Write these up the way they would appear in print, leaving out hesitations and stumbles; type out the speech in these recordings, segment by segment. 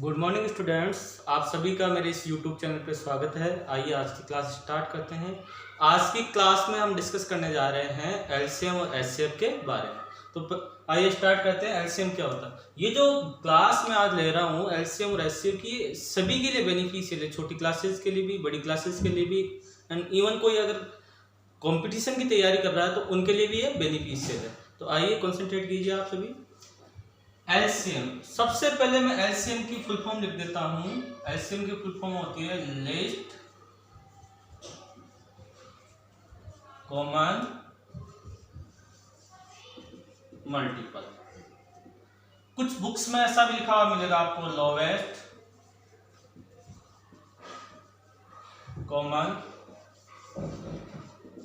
Good morning students, आप सभी का मेरे इस यूट्यूब चैनल पे स्वागत है। आइए आज की क्लास स्टार्ट करते हैं। आज की क्लास में हम डिस्कस करने जा रहे हैं एलसीएम और एचसीएफ के बारे में। तो आइए स्टार्ट करते हैं। एलसीएम क्या होता है? ये जो क्लास में आज ले रहा हूँ एलसीएम और एचसीएफ की सभी के लिए बेनिफिशियल है, छोटी क्लासेस के लिए भी, बड़ी क्लासेस के लिए भी, एंड इवन कोई अगर कॉम्पिटिशन की तैयारी कर रहा है तो उनके लिए भी ये बेनिफिशियल है। तो आइए कॉन्सेंट्रेट कीजिए आप सभी। एलसीएम, सबसे पहले मैं एलसीएम की फुल फॉर्म लिख देता हूं। एलसीएम की फुल फॉर्म होती है लिस्ट कॉमन मल्टीपल। कुछ बुक्स में ऐसा भी लिखा हुआ मिलेगा आपको, lowest common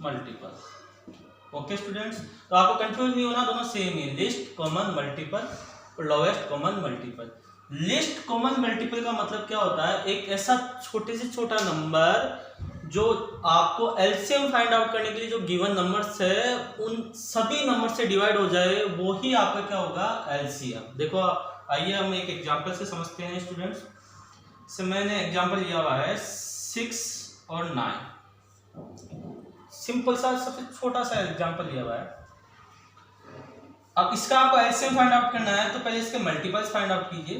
multiple. Okay students, तो आपको कंफ्यूज नहीं होना, दोनों सेम है, लिस्ट कॉमन मल्टीपल और lowest common multiple. List common multiple का मतलब क्या होता है? एक ऐसा छोटे से छोटा नंबर जो आपको एलसीएम फाइंड आउट करने के लिए जो गिवन नंबर्स है उन सभी नंबर से डिवाइड हो जाए, वो ही आपका क्या होगा? एलसीएम। देखो आइए हम एक एग्जांपल से समझते हैं स्टूडेंट्स। से मैंने एग्जांपल लिया हुआ है 6 और 9। सिंपल सा सबसे छोटा सा एग्जांपल लिया हुआ है। अब इसका आपको एलसीएम फाइंड आउट करना है तो पहले इसके मल्टीपल्स फाइंड आउट कीजिए।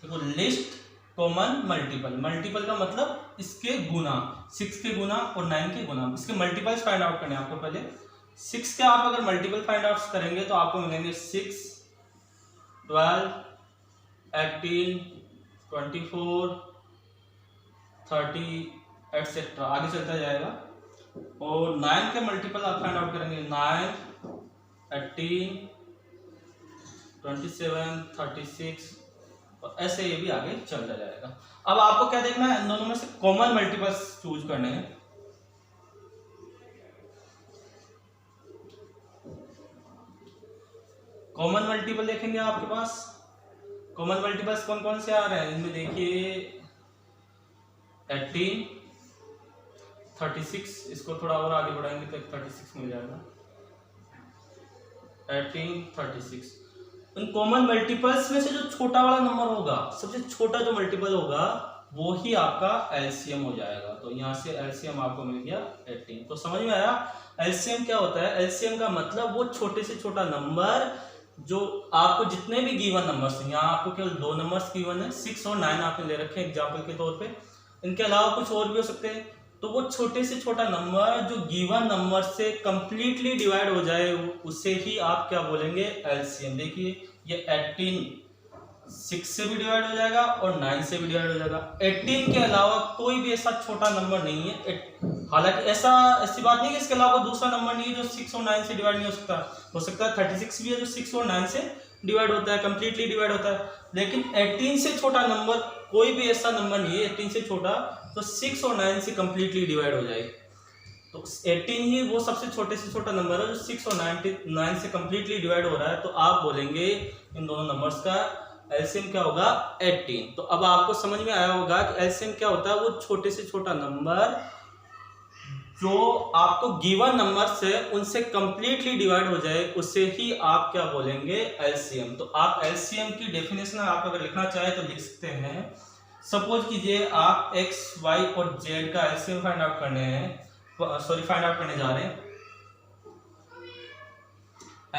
देखो लिस्ट कॉमन मल्टीपल, मल्टीपल का मतलब इसके गुना, 6 के गुना और 9 के गुना, इसके मल्टीपल्स फाइंड आउट करने हैं आपको। पहले 6 के आप अगर मल्टीपल फाइंड आउट करेंगे तो आपको मिलेंगे 6, 12, 18, 24, 30 एटसेट्रा, आगे चलता जाएगा। और 9 के मल्टीपल आप फाइंड आउट करेंगे 9, 18, 27, 36 और ऐसे ये भी आगे चलता जाएगा। अब आपको क्या देखना है? इन दोनों में से कॉमन मल्टीपल्स चूज करने हैं। कॉमन मल्टीपल देखेंगे आपके पास, कॉमन मल्टीपल्स कौन कौन से आ रहे हैं? इनमें देखिए 18, 36, इसको थोड़ा और आगे बढ़ाएंगे तो 36 मिल जाएगा। 18, 36। इन कॉमन मल्टीपल्स में से जो छोटा वाला नंबर होगा, सबसे छोटा जो मल्टीपल होगा वो ही आपका एलसीएम हो जाएगा। तो यहाँ से एलसीएम आपको मिल गया 18। तो समझ में आया एलसीएम क्या होता है? एलसीएम का मतलब वो छोटे से छोटा नंबर जो आपको जितने भी गिवन नंबर्स हैं, यहाँ आपको केवल 2 नंबर्स गिवन है, 6 और 9 आपने ले रखे हैं एग्जाम्पल के तौर पे। इनके अलावा कुछ और भी हो सकते हैं। तो वो छोटे से छोटा नंबर जो गिवन नंबर से कंप्लीटली डिवाइड हो जाए उसे ही आप क्या बोलेंगे? एलसीएम। देखिए ये 18 6 से भी डिवाइड हो जाएगा और 9 से भी डिवाइड हो जाएगा। 18 के अलावा कोई भी ऐसा छोटा नंबर नहीं है। हालांकि ऐसी बात नहीं है कि इसके अलावा दूसरा नंबर नहीं है जो 6 और 9 से डिवाइड नहीं हो सकता है 36 भी है जो 6 और 9 से डिवाइड होता है, कंप्लीटली डिवाइड होता है। लेकिन 18 से छोटा नंबर कोई भी ऐसा नंबर नहीं है 18 से छोटा तो 6 और 9 से कंप्लीटली डिवाइड हो जाए। तो 18 ही वो सबसे छोटे से छोटा नंबर है जो 6 और 9 से कंप्लीटली डिवाइड हो रहा है। तो आप बोलेंगे इन दोनों नंबर्स का एलसीएम क्या होगा? 18। तो अब आपको समझ में आया होगा कि एलसीएम क्या होता है? वो छोटे से छोटा नंबर जो आपको गिवन नंबर से उनसे कंप्लीटली डिवाइड हो जाए उसे ही आप क्या बोलेंगे? एलसीएम। तो आप एलसीएम की डेफिनेशन आप अगर लिखना चाहे तो लिख सकते हैं। सपोज कीजिए आप एक्स, वाई और जेड का LCM find out find out करने जा रहे हैं।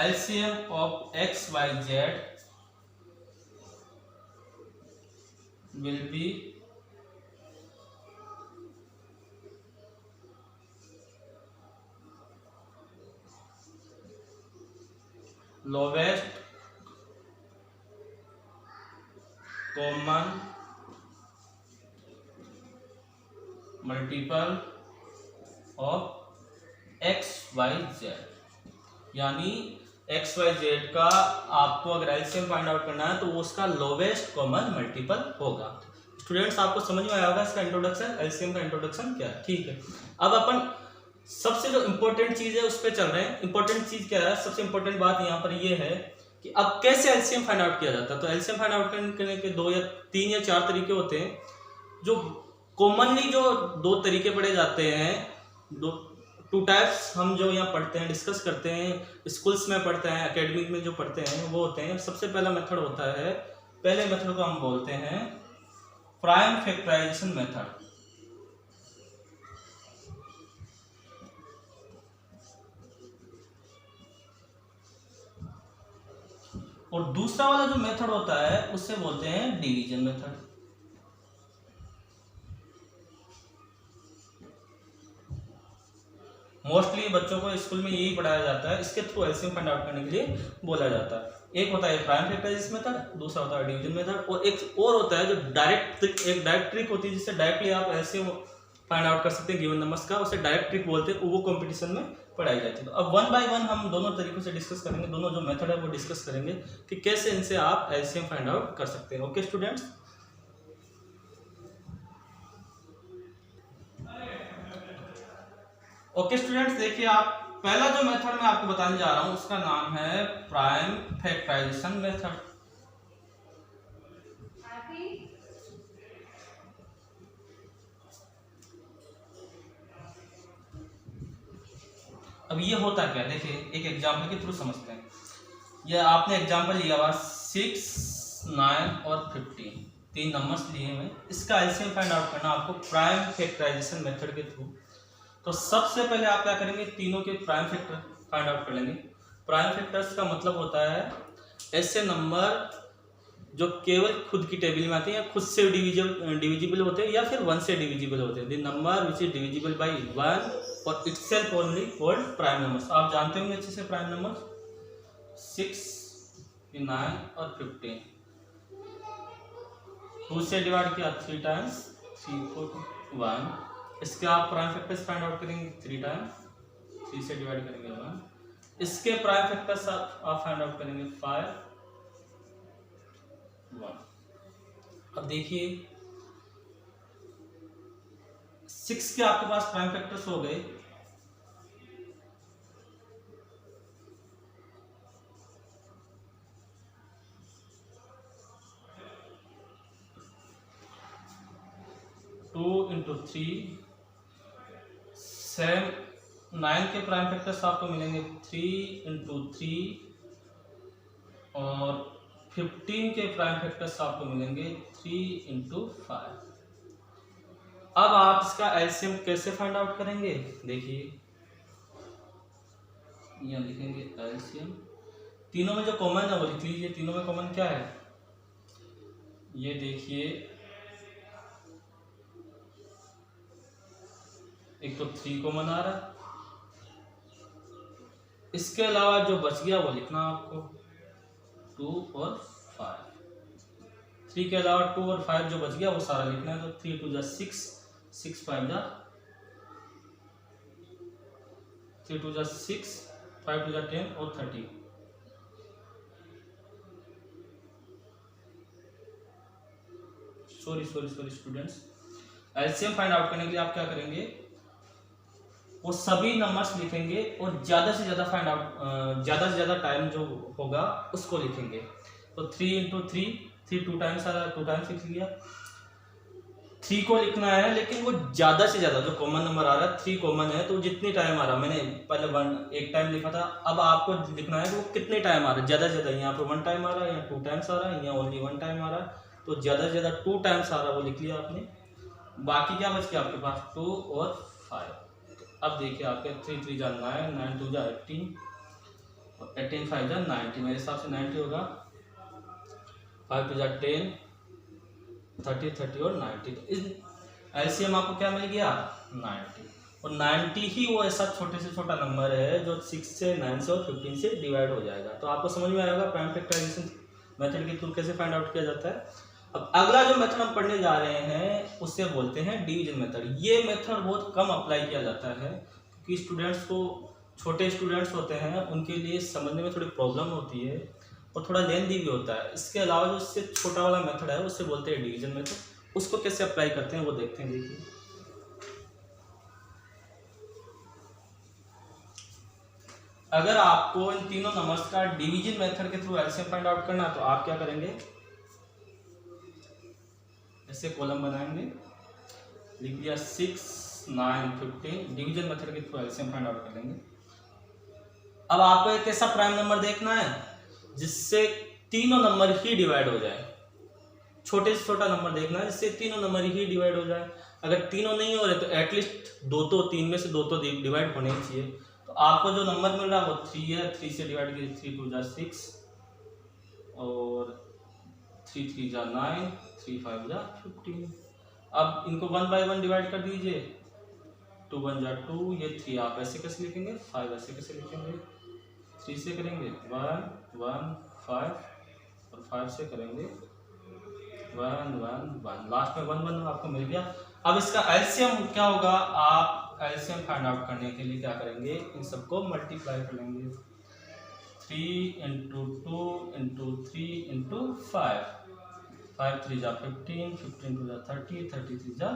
LCM of X, Y, Z will be lowest common multiple of x, y, z। यानी एक्स, वाई, जेड का आपको अगर एलसीएम फाइंड आउट करना है तो वो उसका लोवेस्ट कॉमन मल्टीपल होगा। स्टूडेंट्स आपको समझ में आया होगा इसका इंट्रोडक्शन, एलसीएम का इंट्रोडक्शन क्या है। ठीक है, अब अपन सबसे जो इंपॉर्टेंट चीज है उस पर चल रहे हैं। इंपॉर्टेंट चीज क्या है? सबसे इंपॉर्टेंट बात यहाँ पर ये है कि अब कैसे एलसीएम फाइंड आउट किया जाता है। तो एलसीएम फाइंड आउट करने के 2 या 3 या 4 तरीके होते हैं। जो कॉमनली जो 2 तरीके पढ़े जाते हैं, टू टाइप्स हम जो यहाँ पढ़ते हैं, डिस्कस करते हैं, स्कूल्स में पढ़ते हैं, एकेडमिक में जो पढ़ते हैं वो होते हैं। सबसे पहला मेथड होता है, पहले मेथड को हम बोलते हैं प्राइम फैक्टराइजेशन मेथड। और दूसरा वाला जो मेथड होता है उससे बोलते हैं डिवीजन मेथड। मोस्टली बच्चों को स्कूल में यही पढ़ाया जाता है, इसके थ्रू एलसीएम फाइंड आउट करने के लिए बोला जाता है। एक होता है प्राइम फैक्टराइजेशन मेथड, दूसरा होता है डिवीजन मेथड, और एक और होता है जो डायरेक्ट ट्रिक होती है जिससे डायरेक्टली आप एलसीएम फाइंड आउट कर सकते हैं गिवन नंबर्स का, उसे डायरेक्ट ट्रिक बोलते हैं, वो कंपटीशन में पढ़ाई जाती है। तो अब वन बाय वन हम दोनों तरीकों से डिस्कस करेंगे, दोनों जो मेथड है वो डिस्कस करेंगे कि कैसे इनसे आप एलसीएम फाइंड आउट कर सकते हैं। ओके स्टूडेंट्स, ओके स्टूडेंट्स, देखिए आप पहला जो मेथड मैं आपको बताने जा रहा हूं उसका नाम है प्राइम फैक्टराइजेशन मेथड। अब ये होता क्या, देखिए एक एग्जांपल के थ्रू समझते हैं। ये आपने एग्जांपल लिया हुआ 6, 9 और 15, 3 नंबर्स लिए हुए, इसका एलसीएम फाइंड आउट करना आपको प्राइम फैक्टराइजेशन मेथड के थ्रू। तो सबसे पहले आप क्या करेंगे, तीनों के प्राइम फैक्टर फाइंड आउट कर लेंगे। प्राइम फैक्टर्स का मतलब होता है ऐसे नंबर जो केवल खुद की टेबल में आते हैं या खुद से डिविजिबल होते हैं या फिर 1 से डिविजिबल होते हैं। The number which is divisible by 1 और itself only called prime numbers. आप जानते होंगे अच्छे से प्राइम नंबर्स 6, 9 और 15। 2 से डिवाइड किया 3 टाइम्स, 3, 4, 1। इसके आप प्राइम फैक्टर्स फाइंड आउट करेंगे 3 टाइम्स, 3 से डिवाइड करेंगे 1। इसके प्राइम फैक्टर्स आप फाइंड आउट करेंगे 5, 1। अब देखिए 6 के आपके पास प्राइम फैक्टर्स हो गए, टू इंटू 3, 7, 9 के प्राइम फैक्टर्स आपको मिलेंगे 3 इंटू 3, और 15 के प्राइम फैक्टर्स आपको मिलेंगे 3 इंटू 5। अब आप इसका एलसीएम कैसे फाइंड आउट करेंगे, देखिए यहाँ लिखेंगे एलसीएम। तीनों में जो कॉमन है वो लिख लीजिए। तीनों में कॉमन क्या है, ये देखिए एक तो 3 कॉमन आ रहा है, इसके अलावा जो बच गया वो लिखना आपको 2 और 5। 3 के अलावा 2 और 5 जो बच गया वो सारा लिखना है। तो 3 2 6, 6 5 3 2 6, 5 2 10 और 30। Sorry students, LCM find out करने के लिए आप क्या करेंगे, वो सभी नंबर्स लिखेंगे और ज़्यादा से ज़्यादा टाइम जो होगा उसको लिखेंगे। तो 3 इंटू 3, 3 2 टाइम्स आ रहा है, 2 टाइम्स लिख लिया। 3 को लिखना है लेकिन वो ज़्यादा से ज़्यादा जो कॉमन नंबर आ रहा है 3 कॉमन है, तो जितनी टाइम आ रहा है, मैंने पहले 1 टाइम लिखा था, अब आपको लिखना है कि वो कितने टाइम आ रहा है, ज़्यादा से ज़्यादा। यहाँ पर 1 टाइम आ रहा है, यहाँ 2 टाइम्स आ रहा है, यहाँ ओनली 1 टाइम आ रहा है, तो ज़्यादा से ज़्यादा 2 टाइम्स आ रहा है वो लिख लिया आपने। बाकी क्या बच गया आपके पास 2 और 5। अब देखिए आपके 3 3 जा 9, 9 2 जा 18 और 18 5 जा 90। मेरे हिसाब से 90 होगा। 5 2 जा 10, 30 और 90। तो इस एलसीएम आपको क्या मिल गया 90। और 90 ही वो ऐसा छोटे से छोटा नंबर है जो 6 से 9 से और 15 से डिवाइड हो जाएगा। तो आपको समझ में आएगा प्राइम फैक्टराइजेशन मेथड के थ्रू कैसे फाइंड आउट किया जाता है। अब अगला जो मेथड हम पढ़ने जा रहे हैं उससे बोलते हैं डिवीजन मेथड। ये मेथड बहुत कम अप्लाई किया जाता है क्योंकि स्टूडेंट्स को, छोटे स्टूडेंट्स होते हैं उनके लिए समझने में थोड़ी प्रॉब्लम होती है और थोड़ा लेंथी भी होता है। इसके अलावा जो इससे छोटा वाला मेथड है उससे बोलते हैं डिवीजन मेथड। उसको कैसे अप्लाई करते हैं वो देखते हैं। देखिए अगर आपको इन तीनों नंबर्स का डिवीजन मेथड के थ्रू एलसीएम फाइंड आउट करना है तो आप क्या करेंगे, ऐसे कॉलम बनाएंगे, लिख दिया 6 9 15, डिवीजन मेथड के थ्रू एलसीएम फाइंड आउट कर लेंगे। अब आपको एक ऐसा प्राइम नंबर देखना है जिससे तीनों नंबर ही डिवाइड हो जाए, छोटे से छोटा नंबर देखना है जिससे तीनों नंबर ही डिवाइड हो जाए। अगर तीनों नहीं हो रहे तो एटलीस्ट दो तो, तीन में से दो तो डिवाइड होने ही चाहिए। तो आपको जो नंबर मिल रहा है वो 3 है, 3 से डिवाइड कीजिए, 3 2 जा 6 और 3 3 जा 9, 3 5 जा 15। अब इनको 1 बाय 1 डिवाइड कर दीजिए, 2 1 जा 2, ये 3 आप ऐसे कैसे लिखेंगे, 5 ऐसे कैसे लिखेंगे, 3 से करेंगे 1 1 5 और 5 से करेंगे 1 1 1, लास्ट में 1 1 आपको मिल गया। अब इसका एलसीएम क्या होगा, आप एलसीएम फाइंड आउट करने के लिए क्या करेंगे, इन सबको मल्टीप्लाई कर लेंगे, 3 इंटू 2 इंटू 3 इंटू 5, 5 3 जा 15, 15 2 जा 30, 30 3 जा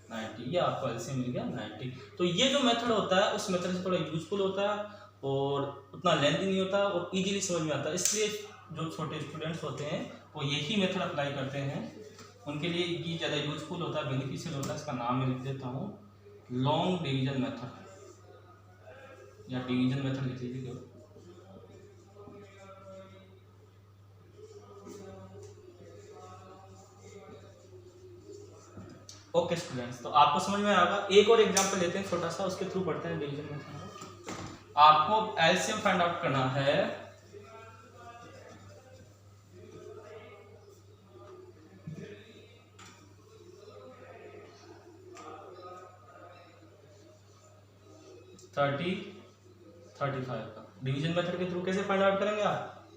90, ये आपको एलसीएम मिल गया 90। तो ये जो मेथड होता है उस मेथड से थोड़ा यूजफुल होता है और उतना लेंथी नहीं होता और इजीली समझ में आता है, इसलिए जो छोटे स्टूडेंट्स होते हैं वो यही मेथड अप्लाई करते हैं, उनके लिए ये ज़्यादा यूजफुल होता है, बेनिफिशियल होता है। इसका नाम मैं लिख देता हूँ लॉन्ग डिवीजन मेथड या डिवीजन मेथड लिख लीजिए। ओके स्टूडेंट्स, तो आपको समझ में आएगा। एक और एग्जांपल लेते हैं छोटा सा, उसके थ्रू पढ़ते हैं डिवीजन मेथड। आपको एलसीएम फाइंड आउट करना है, थर्टी 35 का डिवीजन मेथड के थ्रू कैसे फाइंड आउट करेंगे आप,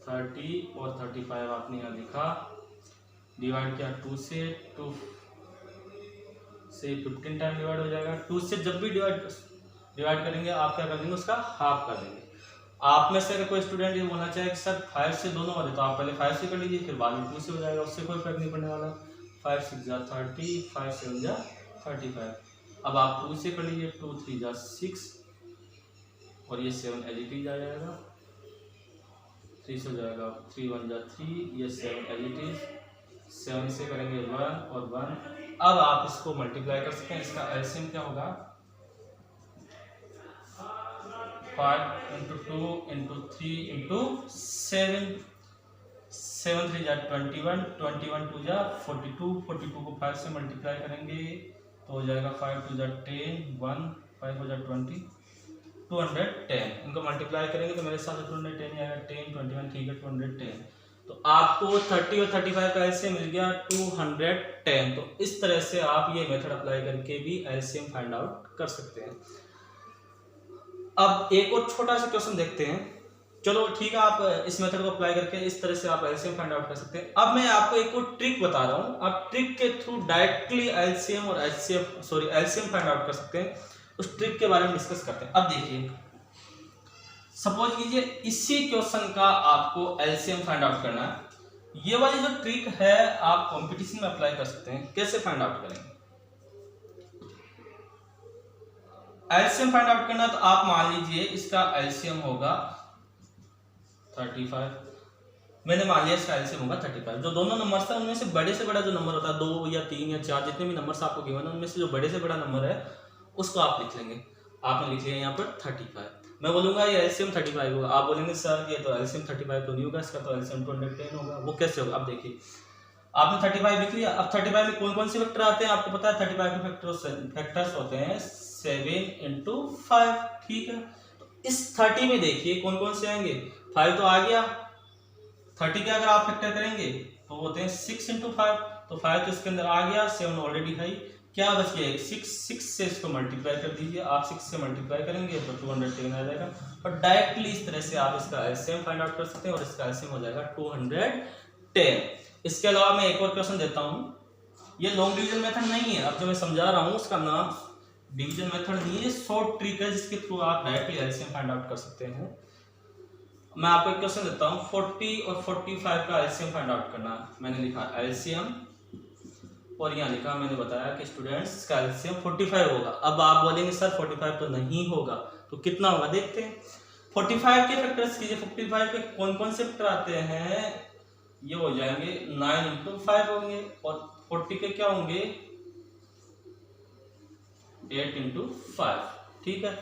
30 और 35 आपने यहाँ लिखा, डिवाइड किया 2 से 15 टाइम डिवाइड हो जाएगा। 2 से जब भी डिवाइड करेंगे आप क्या कर देंगे, उसका हाफ कर देंगे। आप में से अगर कोई स्टूडेंट ये बोलना चाहे कि सर 5 से दोनों वाले, तो आप पहले 5 से कर लीजिए, फिर बाद में 2 से हो जाएगा, उससे कोई फर्क नहीं पड़ने वाला। 5 6 जा 30, 5 7 जा 35। अब आप 2 से कर लीजिए, 2 3 जा 6 और ये 7 एज इट इज आ जाएगा, 3 से हो जाएगा, 3 1 जा 3, ये 7 एज इट इज, 7 से करेंगे 1 और 1। अब आप इसको मल्टीप्लाई कर सकते हैं, इसका एलसीएम क्या होगा, 5 इंटू 2 इंटू 3 इंटू 7, 7 3 जा 21, 21 2 जा 42, 42 को 5 से मल्टीप्लाई करेंगे तो हो जाएगा 5 2 जा 10, 1 5 हो जा 20, 210। इनको मल्टीप्लाई करेंगे तो मेरे साथ 210 आएगा, 10 21 ठीक है 210। तो आपको 30 और 35 का एलसीएम मिल गया 210। तो इस तरह से आप ये मेथड अप्लाई करके भी एलसीएम फाइंड आउट कर सकते हैं। अब एक और छोटा सा क्वेश्चन देखते हैं, चलो ठीक है, आप इस मेथड को अप्लाई करके इस तरह से आप एलसीएम फाइंड आउट कर सकते हैं। अब मैं आपको एक और ट्रिक बता रहा हूँ, आप ट्रिक के थ्रू डायरेक्टली एलसीएम और एलसीएम फाइंड आउट कर सकते हैं। उस ट्रिक के बारे में डिस्कस करते हैं। अब देखिए, सपोज कीजिए इसी क्वेश्चन का आपको एलसीएम फाइंड आउट करना है। ये वाली जो ट्रिक है आप कंपटीशन में अप्लाई कर सकते हैं। कैसे फाइंड आउट करेंगे एलसीएम फाइंड आउट करना, तो आप मान लीजिए इसका एलसीएम होगा 35, मैंने मान लिया इसका एलसीएम होगा 35। जो दोनों नंबर्स है उनमें से बड़े से बड़ा जो नंबर होता है, 2 या 3 या 4 जितने भी नंबर्स आपको गिवन है उनमें से जो बड़े से बड़ा नंबर है उसको आप लिख लेंगे। आपने लिख लिया यहाँ पर 35, मैं बोलूंगा ये एलसीएम 35 होगा, आप बोलेंगे सर ये तो एलसीएम 35 तो नहीं होगा, इसका तो एलसीएम 210 होगा। वो कैसे होगा, अब देखिए आपने 35 लिख लिया। अब 35 में कौन कौन से फैक्टर आते हैं आपको पता है, 35 के फैक्टर्स होते हैं 7 इंटू 5, ठीक है। तो इस 30 में देखिए कौन कौन से आएंगे, 5 तो आ गया, 30 के अगर आप फैक्टर करेंगे तो होते हैं 6 इंटू 5, तो 5 तो इसके अंदर आ गया, 7 ऑलरेडी है, क्या बच गया 6 से इसको मल्टीप्लाई कर दीजिए। आप 6 से मल्टीप्लाई करेंगे तो 210 आ जाएगा। और डायरेक्टली इस तरह से आप इसका एलसीएम फाइंड आउट कर सकते हैं और इसका एलसीएम हो जाएगा 210। इसके अलावा मैं एक और क्वेश्चन देता हूँ, ये लॉन्ग डिवीजन मेथड नहीं है, अब जो मैं समझा रहा हूँ उसका नाम डिवीजन मेथड नहीं है, शॉर्ट ट्रिक है जिसके थ्रू आप डायरेक्टली एलसीएम फाइंड आउट कर सकते हैं। मैं आपको एक क्वेश्चन देता हूँ, 40 और 45 का एलसीएम फाइंड आउट करना। मैंने लिखा एलसीएम और यहाँ लिखा, मैंने बताया कि स्टूडेंट्स इसका एलसीएम 45 होगा। अब आप बोलेंगे सर 45 तो नहीं होगा, तो कितना होगा देखते हैं। 45 के फैक्टर्स कीजिए, 45 के कौन कौन से फैक्टर आते हैं, ये हो जाएंगे 9 इंटू 5 होंगे, और 40 के क्या होंगे 8 इंटू 5, ठीक है।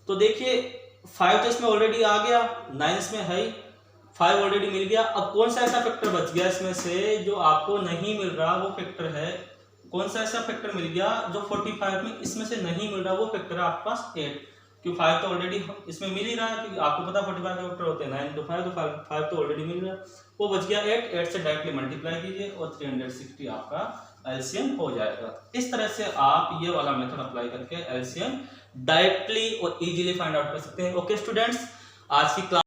तो देखिए 5 तो इसमें ऑलरेडी आ गया, 9 इसमें है ही, 5 ऑलरेडी मिल गया। अब कौन सा ऐसा फैक्टर बच गया इसमें से जो आपको नहीं मिल रहा, वो फैक्टर है, कौन सा ऐसा फैक्टर मिल गया जो 45 में इसमें से नहीं मिल रहा, वो फैक्टर है आपके पास 8, क्योंकि 5 तो ऑलरेडी इसमें मिल ही रहा है, क्योंकि आपको पता 45 के फैक्टर होते हैं 9 इंटू 5, तो 5 तो ऑलरेडी मिल रहा है, वो बच गया 8 से डायरेक्टली मल्टीप्लाई कीजिए और 360 आपका एलसीएम हो जाएगा। इस तरह से आप ये वाला मेथड अप्लाई करके एलसीएम डायरेक्टली और इजीली फाइंड आउट कर सकते हैं। ओके स्टूडेंट्स, आज की क्लास